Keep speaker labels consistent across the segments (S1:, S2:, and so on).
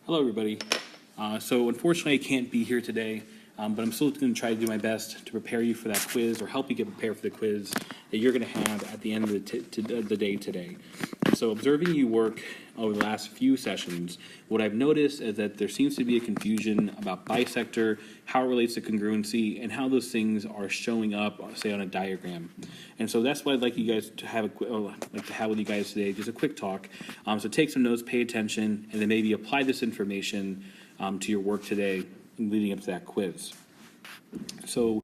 S1: Hello, everybody. So unfortunately, I can't be here today, but I'm still going to try to do my best to prepare you for that quiz or help you get prepared for the quiz that you're going to have at the end of the day today. And so observing you work over the last few sessions, what I've noticed is that there seems to be a confusion about bisector, how it relates to congruency, and how those things are showing up, say, on a diagram. And so that's what I'd like you guys to have with you guys today, just a quick talk. So take some notes, pay attention, and then maybe apply this information to your work today leading up to that quiz. So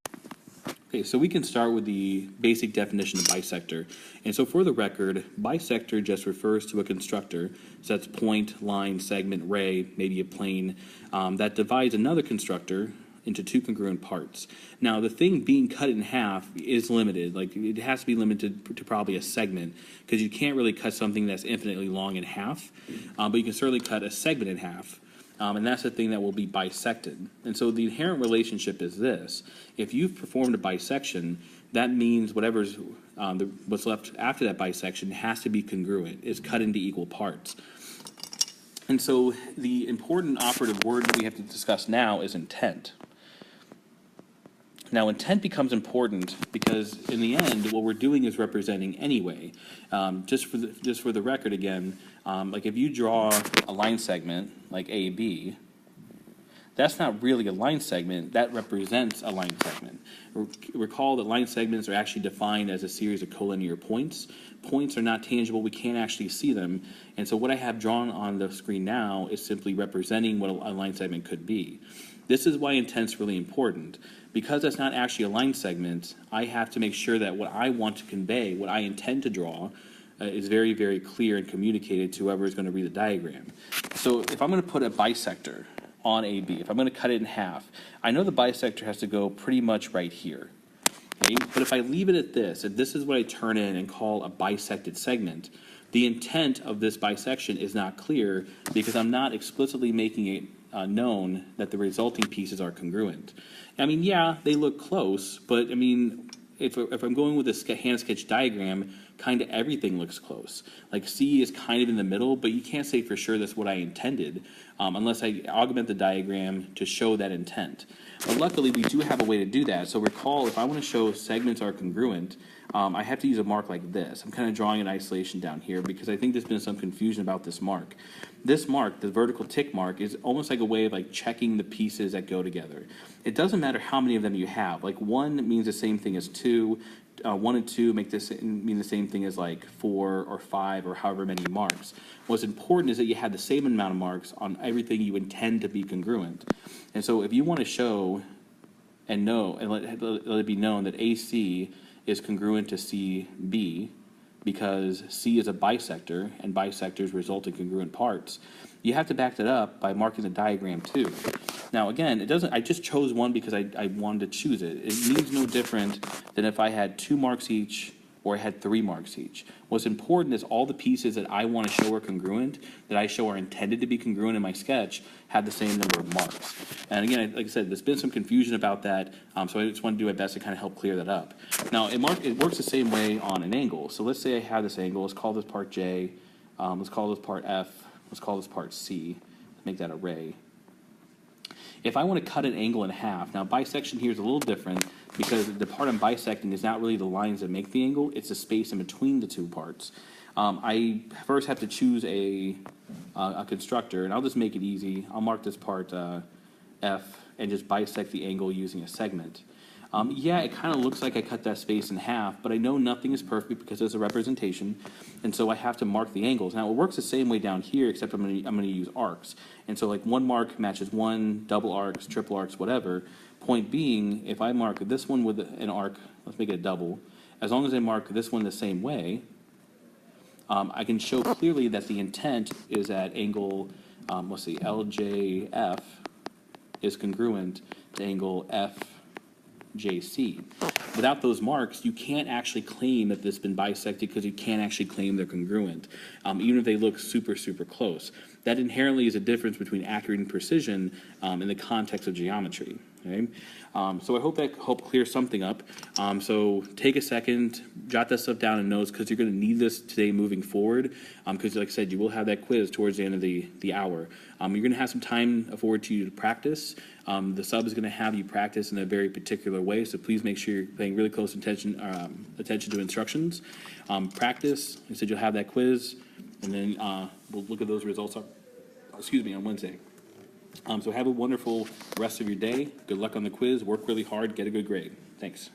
S1: we can start with the basic definition of bisector. And so for the record, bisector just refers to a constructor, so that's point, line, segment, ray, maybe a plane, that divides another constructor into two congruent parts. Now, the thing being cut in half is limited. Like, it has to be limited to probably a segment, because you can't really cut something that's infinitely long in half, but you can certainly cut a segment in half. And that's the thing that will be bisected. And so the inherent relationship is this. If you've performed a bisection, that means whatever's what's left after that bisection has to be congruent. It's cut into equal parts. And so the important operative word that we have to discuss now is intent. Now, intent becomes important because, in the end, what we're doing is representing anyway. Just for the record, again, like if you draw a line segment like AB, that's not really a line segment. That represents a line segment. Recall that line segments are actually defined as a series of collinear points. Points are not tangible. We can't actually see them. And so what I have drawn on the screen now is simply representing what a line segment could be. This is why intent's really important. Because that's not actually a line segment, I have to make sure that what I want to convey, what I intend to draw, is very, very clear and communicated to whoever is going to read the diagram. So if I'm going to put a bisector on AB, if I'm going to cut it in half, I know the bisector has to go pretty much right here. Okay? But if I leave it at this, and this is what I turn in and call a bisected segment, the intent of this bisection is not clear because I'm not explicitly making it known that the resulting pieces are congruent. I mean, yeah, they look close, but I mean, if I'm going with a hand sketch diagram, kind of everything looks close. Like C is kind of in the middle, but you can't say for sure that's what I intended unless I augment the diagram to show that intent. But luckily, we do have a way to do that. So recall, if I want to show segments are congruent, I have to use a mark like this. I'm kind of drawing an isolation down here because I think there's been some confusion about this mark. This mark, the vertical tick mark, is almost like a way of like checking the pieces that go together. It doesn't matter how many of them you have. Like 1 means the same thing as 2. 1 and 2 mean the same thing as like 4 or 5 or however many marks. What's important is that you have the same amount of marks on everything you intend to be congruent. And so if you want to show and know and let it be known that AC is congruent to CB because C is a bisector and bisectors result in congruent parts, you have to back that up by marking the diagram too. Now again, I just chose one because I wanted to choose it. It means no different than if I had 2 marks each or I had 3 marks each. What's important is all the pieces that I want to show are congruent, that I show are intended to be congruent in my sketch, have the same number of marks. And again, like I said, there's been some confusion about that, so I just want to do my best to kind of help clear that up. Now, it works the same way on an angle. So let's say I have this angle. Let's call this part J. Let's call this part F. Let's call this part C. Make that a ray. If I want to cut an angle in half, now bisection here is a little different because the part I'm bisecting is not really the lines that make the angle, it's the space in between the two parts. I first have to choose a constructor, and I'll just make it easy. I'll mark this part F and just bisect the angle using a segment. Yeah, it kind of looks like I cut that space in half, but I know nothing is perfect because there's a representation, and so I have to mark the angles. Now, it works the same way down here, except I'm going to use arcs. And so, like, 1 mark matches 1, double arcs, triple arcs, whatever. Point being, if I mark this one with an arc, let's make it a double, as long as I mark this one the same way, I can show clearly that the intent is that angle, let's see, LJF is congruent to angle FJC. Without those marks, you can't actually claim that this has been bisected because you can't actually claim they're congruent, even if they look super, super close. That inherently is a difference between accuracy and precision in the context of geometry. Okay? So I hope that helped clear something up. So take a second, jot that stuff down in notes, because you're going to need this today moving forward. Because like I said, you will have that quiz towards the end of the hour. You're going to have some time afforded to you to practice. The sub is going to have you practice in a very particular way, so please make sure you're paying really close attention to instructions. Practice. Like I said, you'll have that quiz, and then we'll look at those results on Wednesday. So have a wonderful rest of your day. Good luck on the quiz. Work really hard. Get a good grade. Thanks.